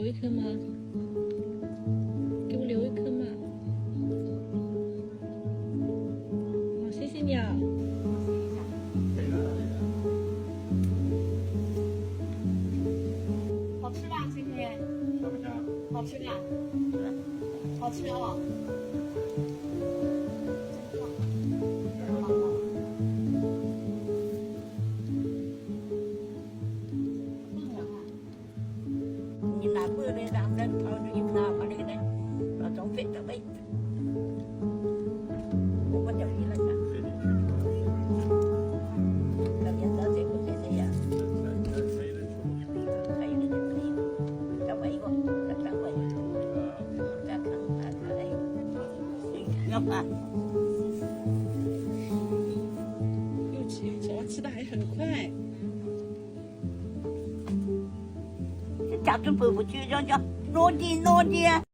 留一颗吗？给我留一颗嘛。好，谢谢你啊。好吃吧，今天？香不香？好吃吧？好吃哦。你拿不来让人跑就拿过来的，那种肥的味。我就一了呀，对你那边到这个这样，谁能出？还有的就可以，再问一个，再问一个，再看看来，要吧？又吃又吃，我吃的还很快。家中伯父就叫落地落地。